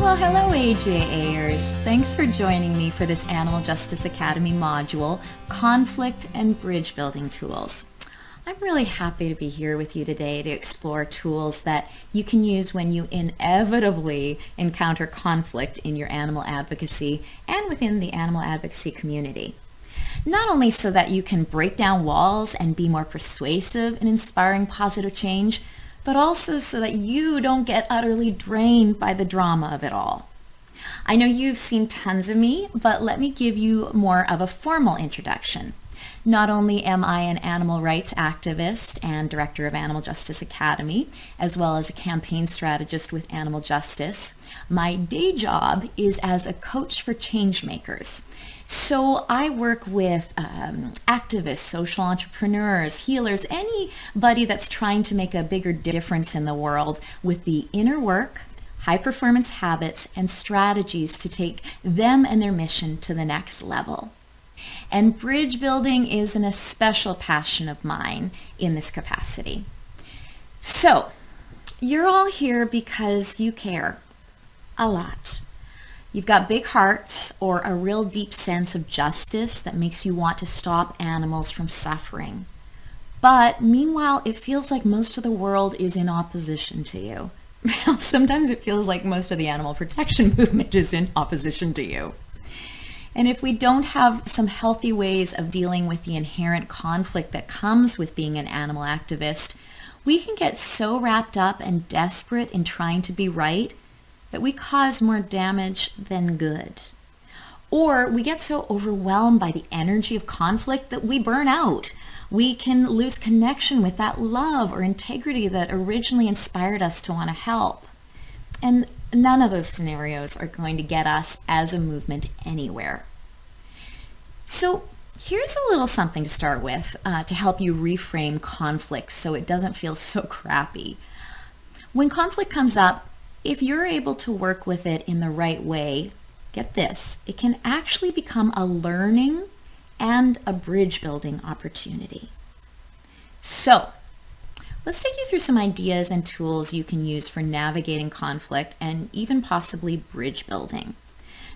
Well, hello AJAers. Thanks for joining me for this Animal Justice Academy module, Conflict and Bridge Building Tools. I'm really happy to be here with you today to explore tools that you can use when you inevitably encounter conflict in your animal advocacy and within the animal advocacy community. Not only so that you can break down walls and be more persuasive in inspiring positive change, but also so that you don't get utterly drained by the drama of it all. I know you've seen tons of me, but let me give you more of a formal introduction. Not only am I an animal rights activist and director of Animal Justice Academy, as well as a campaign strategist with Animal Justice, my day job is as a coach for Changemakers. So I work with activists, social entrepreneurs, healers, anybody that's trying to make a bigger difference in the world with the inner work, high performance habits, and strategies to take them and their mission to the next level. And bridge building is an especial passion of mine in this capacity. So, you're all here because you care a lot. You've got big hearts or a real deep sense of justice that makes you want to stop animals from suffering. But meanwhile, it feels like most of the world is in opposition to you. Sometimes it feels like most of the animal protection movement is in opposition to you. And if we don't have some healthy ways of dealing with the inherent conflict that comes with being an animal activist, we can get so wrapped up and desperate in trying to be right that we cause more damage than good. Or we get so overwhelmed by the energy of conflict that we burn out. We can lose connection with that love or integrity that originally inspired us to want to help. And none of those scenarios are going to get us as a movement anywhere. So here's a little something to start with to help you reframe conflict so it doesn't feel so crappy. When conflict comes up, if you're able to work with it in the right way, get this, it can actually become a learning and a bridge building opportunity. So, let's take you through some ideas and tools you can use for navigating conflict and even possibly bridge building.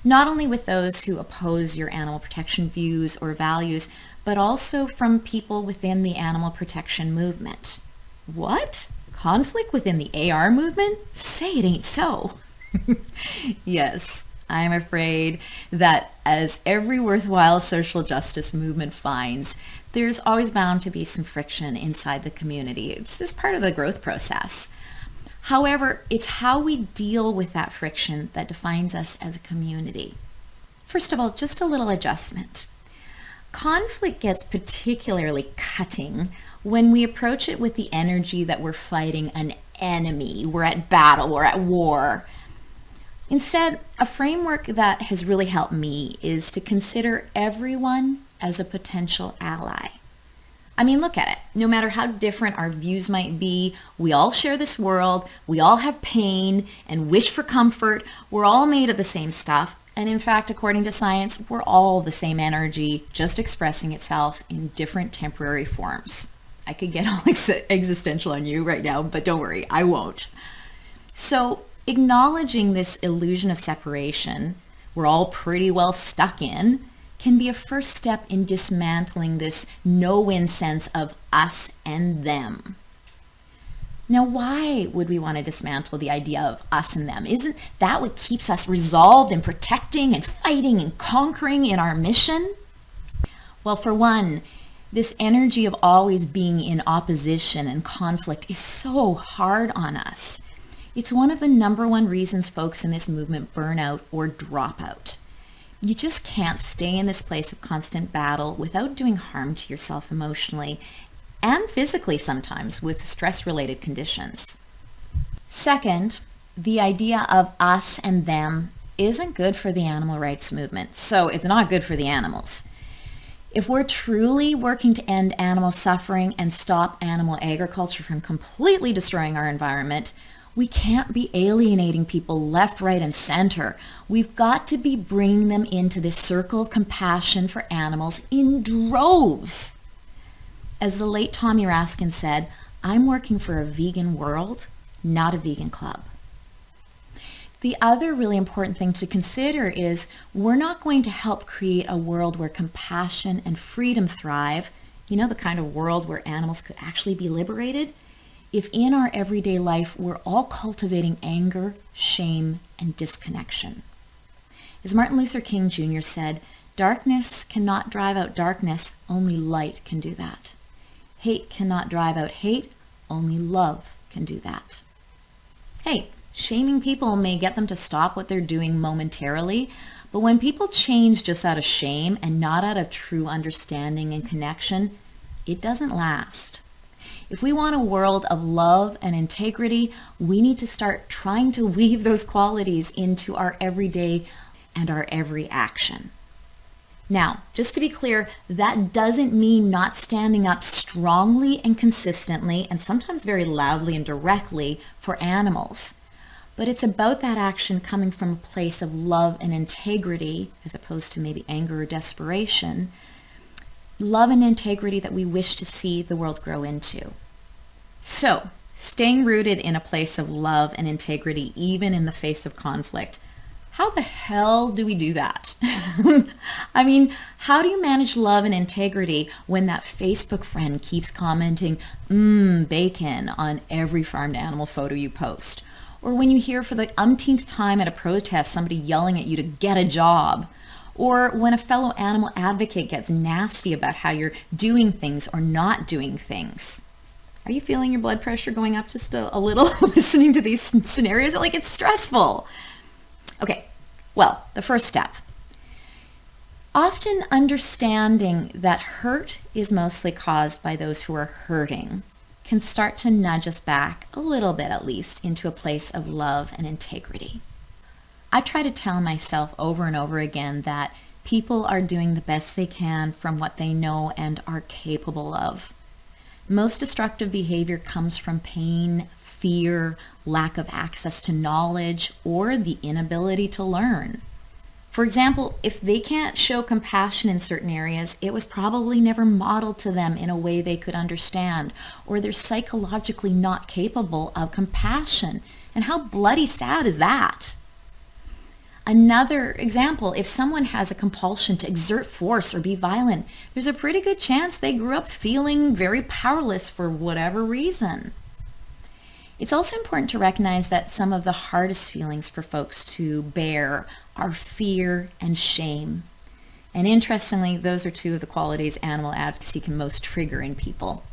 Not only with those who oppose your animal protection views or values, but also from people within the animal protection movement. What? Conflict within the AR movement? Say it ain't so. Yes, I'm afraid that as every worthwhile social justice movement finds, there's always bound to be some friction inside the community. It's just part of the growth process. However, it's how we deal with that friction that defines us as a community. First of all, just a little adjustment. Conflict gets particularly cutting when we approach it with the energy that we're fighting an enemy, we're at battle, we're at war. Instead, a framework that has really helped me is to consider everyone as a potential ally. I mean, look at it. No matter how different our views might be, we all share this world, we all have pain and wish for comfort, we're all made of the same stuff, and in fact, according to science, we're all the same energy, just expressing itself in different temporary forms. I could get all existential on you right now, but don't worry, I won't. So acknowledging this illusion of separation we're all pretty well stuck in can be a first step in dismantling this no-win sense of us and them. Now, why would we want to dismantle the idea of us and them? Isn't that what keeps us resolved and protecting and fighting and conquering in our mission? Well, for one, this energy of always being in opposition and conflict is so hard on us. It's one of the number one reasons folks in this movement burn out or drop out. You just can't stay in this place of constant battle without doing harm to yourself emotionally and physically sometimes with stress-related conditions. Second, the idea of us and them isn't good for the animal rights movement, so it's not good for the animals. If we're truly working to end animal suffering and stop animal agriculture from completely destroying our environment, we can't be alienating people left, right, and center. We've got to be bringing them into this circle of compassion for animals in droves. As the late Tommy Raskin said, I'm working for a vegan world, not a vegan club. The other really important thing to consider is we're not going to help create a world where compassion and freedom thrive, the kind of world where animals could actually be liberated, if in our everyday life we're all cultivating anger, shame, and disconnection. As Martin Luther King Jr. said, darkness cannot drive out darkness, only light can do that. Hate cannot drive out hate, only love can do that. Hey, shaming people may get them to stop what they're doing momentarily, but when people change just out of shame and not out of true understanding and connection, it doesn't last. If we want a world of love and integrity, we need to start trying to weave those qualities into our everyday and our every action. Now, just to be clear, that doesn't mean not standing up strongly and consistently, and sometimes very loudly and directly, for animals. But it's about that action coming from a place of love and integrity, as opposed to maybe anger or desperation. Love and integrity that we wish to see the world grow into. So, staying rooted in a place of love and integrity, even in the face of conflict. How the hell do we do that? I mean, how do you manage love and integrity when that Facebook friend keeps commenting, bacon on every farmed animal photo you post? Or when you hear for the umpteenth time at a protest somebody yelling at you to get a job? Or when a fellow animal advocate gets nasty about how you're doing things or not doing things? Are you feeling your blood pressure going up just a little listening to these scenarios? Like, it's stressful. Okay, well, the first step. Often understanding that hurt is mostly caused by those who are hurting can start to nudge us back a little bit, at least, into a place of love and integrity. I try to tell myself over and over again that people are doing the best they can from what they know and are capable of. Most destructive behavior comes from pain, fear, lack of access to knowledge, or the inability to learn. For example, if they can't show compassion in certain areas, it was probably never modeled to them in a way they could understand, or they're psychologically not capable of compassion. And how bloody sad is that? Another example, if someone has a compulsion to exert force or be violent, there's a pretty good chance they grew up feeling very powerless for whatever reason. It's also important to recognize that some of the hardest feelings for folks to bear are fear and shame. And interestingly, those are two of the qualities animal advocacy can most trigger in people.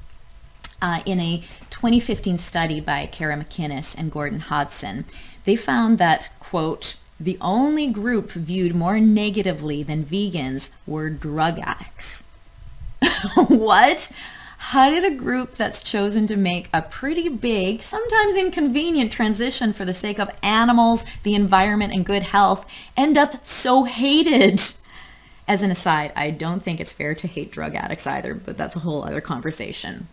In a 2015 study by Kara McInnes and Gordon Hodson, they found that, quote, the only group viewed more negatively than vegans were drug addicts. What? How did a group that's chosen to make a pretty big, sometimes inconvenient transition for the sake of animals, the environment, and good health end up so hated? As an aside, I don't think it's fair to hate drug addicts either, but that's a whole other conversation.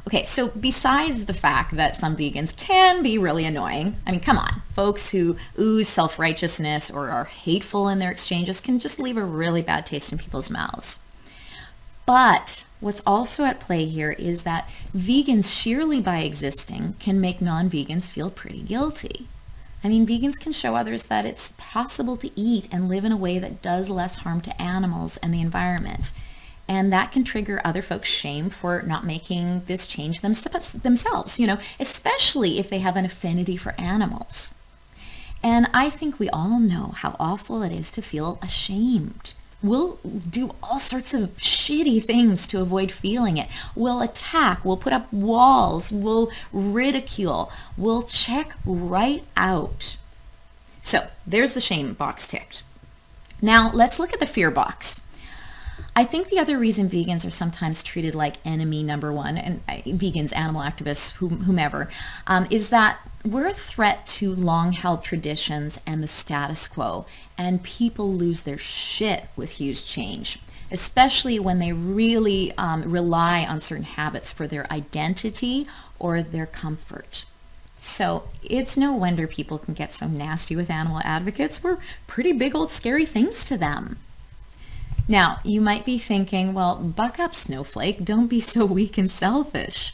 Okay, so besides the fact that some vegans can be really annoying, I mean, come on, folks who ooze self-righteousness or are hateful in their exchanges can just leave a really bad taste in people's mouths. But what's also at play here is that vegans sheerly by existing can make non-vegans feel pretty guilty. I mean, vegans can show others that it's possible to eat and live in a way that does less harm to animals and the environment. And that can trigger other folks' shame for not making this change themselves, especially if they have an affinity for animals. And I think we all know how awful it is to feel ashamed. We'll do all sorts of shitty things to avoid feeling it. We'll attack, we'll put up walls, we'll ridicule, we'll check right out. So there's the shame box ticked. Now let's look at the fear box. I think the other reason vegans are sometimes treated like enemy number one, and vegans, animal activists, whomever, is that we're a threat to long-held traditions and the status quo, and people lose their shit with huge change, especially when they really rely on certain habits for their identity or their comfort. So it's no wonder people can get so nasty with animal advocates. We're pretty big old scary things to them. Now, you might be thinking, well, buck up, snowflake. Don't be so weak and selfish.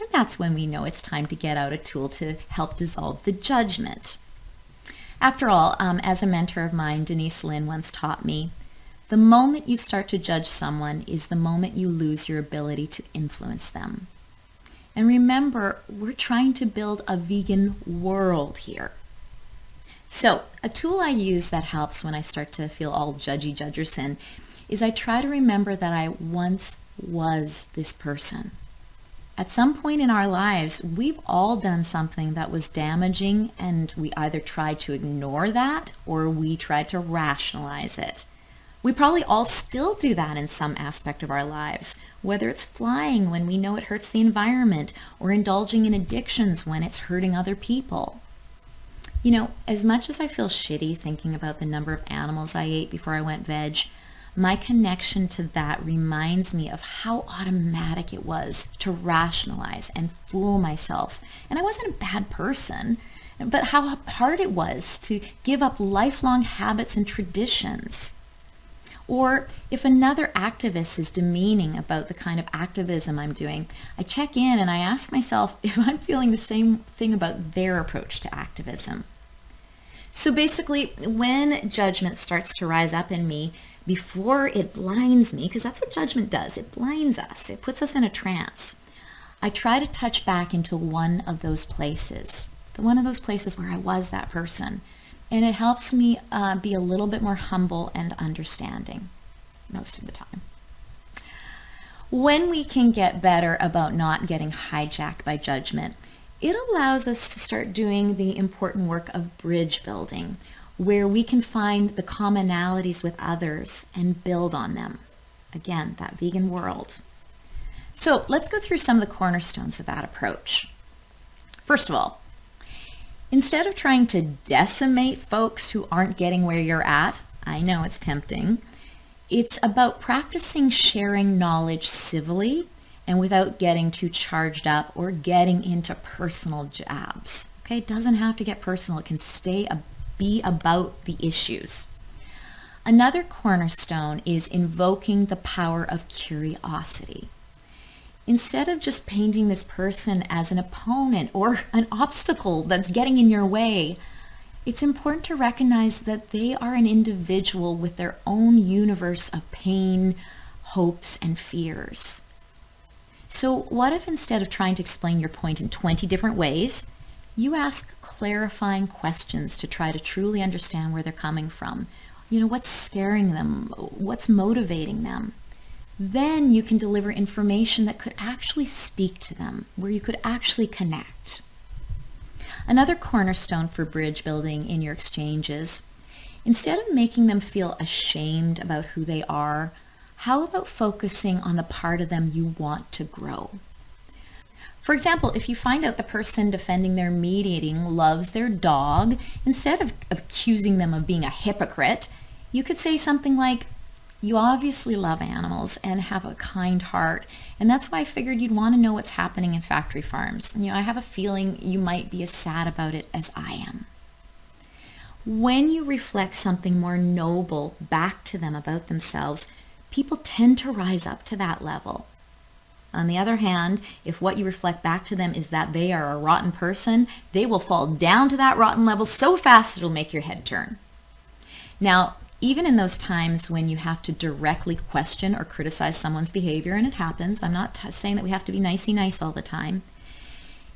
And that's when we know it's time to get out a tool to help dissolve the judgment. After all, as a mentor of mine, Denise Lynn, once taught me, the moment you start to judge someone is the moment you lose your ability to influence them. And remember, we're trying to build a vegan world here. So a tool I use that helps when I start to feel all judgy judgerson is I try to remember that I once was this person. At some point in our lives, we've all done something that was damaging, and we either tried to ignore that or we tried to rationalize it. We probably all still do that in some aspect of our lives, whether it's flying when we know it hurts the environment or indulging in addictions when it's hurting other people. You know, as much as I feel shitty thinking about the number of animals I ate before I went veg, my connection to that reminds me of how automatic it was to rationalize and fool myself. And I wasn't a bad person, but how hard it was to give up lifelong habits and traditions. Or if another activist is demeaning about the kind of activism I'm doing, I check in and I ask myself if I'm feeling the same thing about their approach to activism. So basically, when judgment starts to rise up in me, before it blinds me, because that's what judgment does, it blinds us, it puts us in a trance, I try to touch back into one of those places where I was that person. And it helps me be a little bit more humble and understanding most of the time. When we can get better about not getting hijacked by judgment, it allows us to start doing the important work of bridge building, where we can find the commonalities with others and build on them. Again, that vegan world. So let's go through some of the cornerstones of that approach. First of all, instead of trying to decimate folks who aren't getting where you're at, I know it's tempting, it's about practicing sharing knowledge civilly and without getting too charged up or getting into personal jabs. Okay, it doesn't have to get personal. It can be about the issues. Another cornerstone is invoking the power of curiosity. Instead of just painting this person as an opponent or an obstacle that's getting in your way, it's important to recognize that they are an individual with their own universe of pain, hopes, and fears. So what if instead of trying to explain your point in 20 different ways, you ask clarifying questions to try to truly understand where they're coming from? You know, what's scaring them? What's motivating them? Then you can deliver information that could actually speak to them, where you could actually connect. Another cornerstone for bridge building in your exchanges, instead of making them feel ashamed about who they are, how about focusing on the part of them you want to grow? For example, if you find out the person defending their meat eating loves their dog, instead of accusing them of being a hypocrite, you could say something like, "You obviously love animals and have a kind heart, and that's why I figured you'd want to know what's happening in factory farms. I have a feeling you might be as sad about it as I am." When you reflect something more noble back to them about themselves, people tend to rise up to that level. On the other hand, if what you reflect back to them is that they are a rotten person, they will fall down to that rotten level so fast it'll make your head turn. Now, even in those times when you have to directly question or criticize someone's behavior, and it happens, I'm not saying that we have to be nicey nice all the time,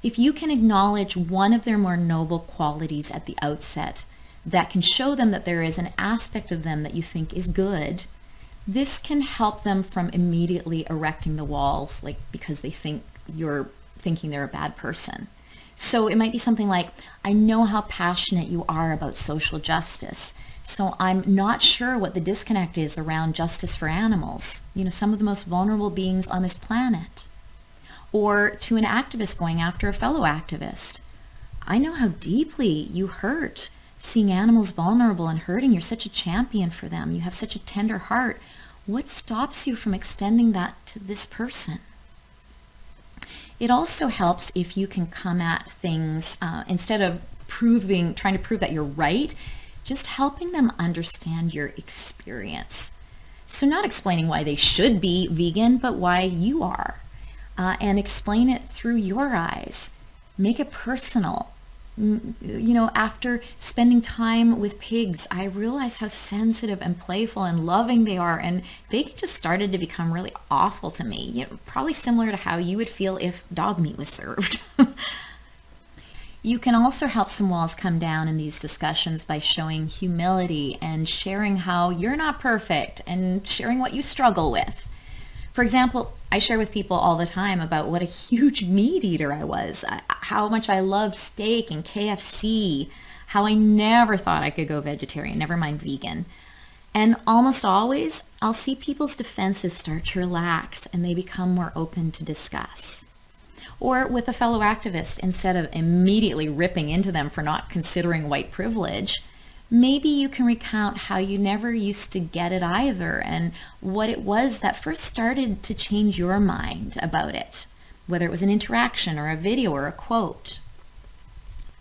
if you can acknowledge one of their more noble qualities at the outset that can show them that there is an aspect of them that you think is good, this can help them from immediately erecting the walls, like because they think you're thinking they're a bad person. So it might be something like, "I know how passionate you are about social justice, so I'm not sure what the disconnect is around justice for animals, some of the most vulnerable beings on this planet." Or to an activist going after a fellow activist, "I know how deeply you hurt seeing animals vulnerable and hurting. You're such a champion for them. You have such a tender heart. What stops you from extending that to this person?" It also helps if you can come at things, instead of trying to prove that you're right, just helping them understand your experience. So not explaining why they should be vegan, but why you are. And explain it through your eyes. Make it personal. After spending time with pigs, I realized how sensitive and playful and loving they are, and they just started to become really awful to me. Probably similar to how you would feel if dog meat was served. You can also help some walls come down in these discussions by showing humility and sharing how you're not perfect and sharing what you struggle with. For example, I share with people all the time about what a huge meat eater I was, how much I loved steak and KFC, how I never thought I could go vegetarian, never mind vegan. And almost always, I'll see people's defenses start to relax and they become more open to discuss. Or with a fellow activist, instead of immediately ripping into them for not considering white privilege, maybe you can recount how you never used to get it either and what it was that first started to change your mind about it, whether it was an interaction or a video or a quote.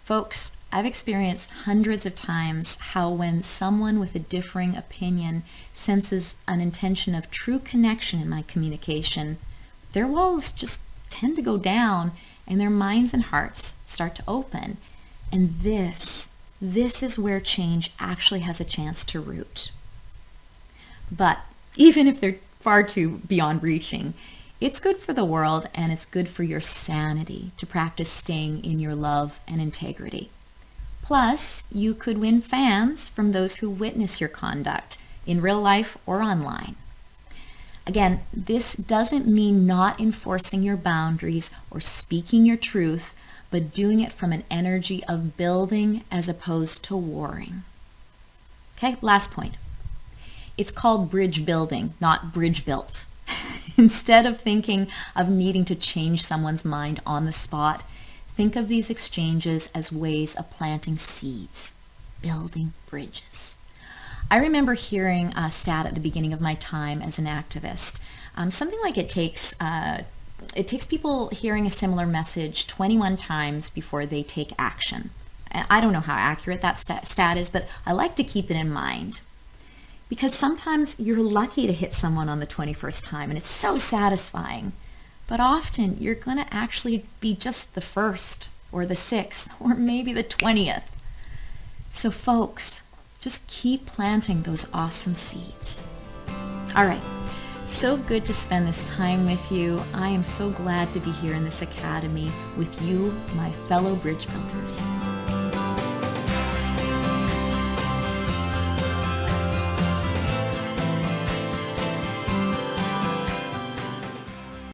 Folks, I've experienced hundreds of times how when someone with a differing opinion senses an intention of true connection in my communication, their walls just tend to go down and their minds and hearts start to open. And this is where change actually has a chance to root. But even if they're far too beyond reaching, it's good for the world and it's good for your sanity to practice staying in your love and integrity. Plus, you could win fans from those who witness your conduct in real life or online. Again, this doesn't mean not enforcing your boundaries or speaking your truth, but doing it from an energy of building as opposed to warring. Okay, last point. It's called bridge building, not bridge built. Instead of thinking of needing to change someone's mind on the spot, think of these exchanges as ways of planting seeds, building bridges. I remember hearing a stat at the beginning of my time as an activist. Something like it takes people hearing a similar message 21 times before they take action. And I don't know how accurate that stat is, but I like to keep it in mind. Because sometimes you're lucky to hit someone on the 21st time, and it's so satisfying. But often you're going to actually be just the first, or the 6th, or maybe the 20th. So folks, just keep planting those awesome seeds. All right. So good to spend this time with you. I am so glad to be here in this academy with you, my fellow bridge builders.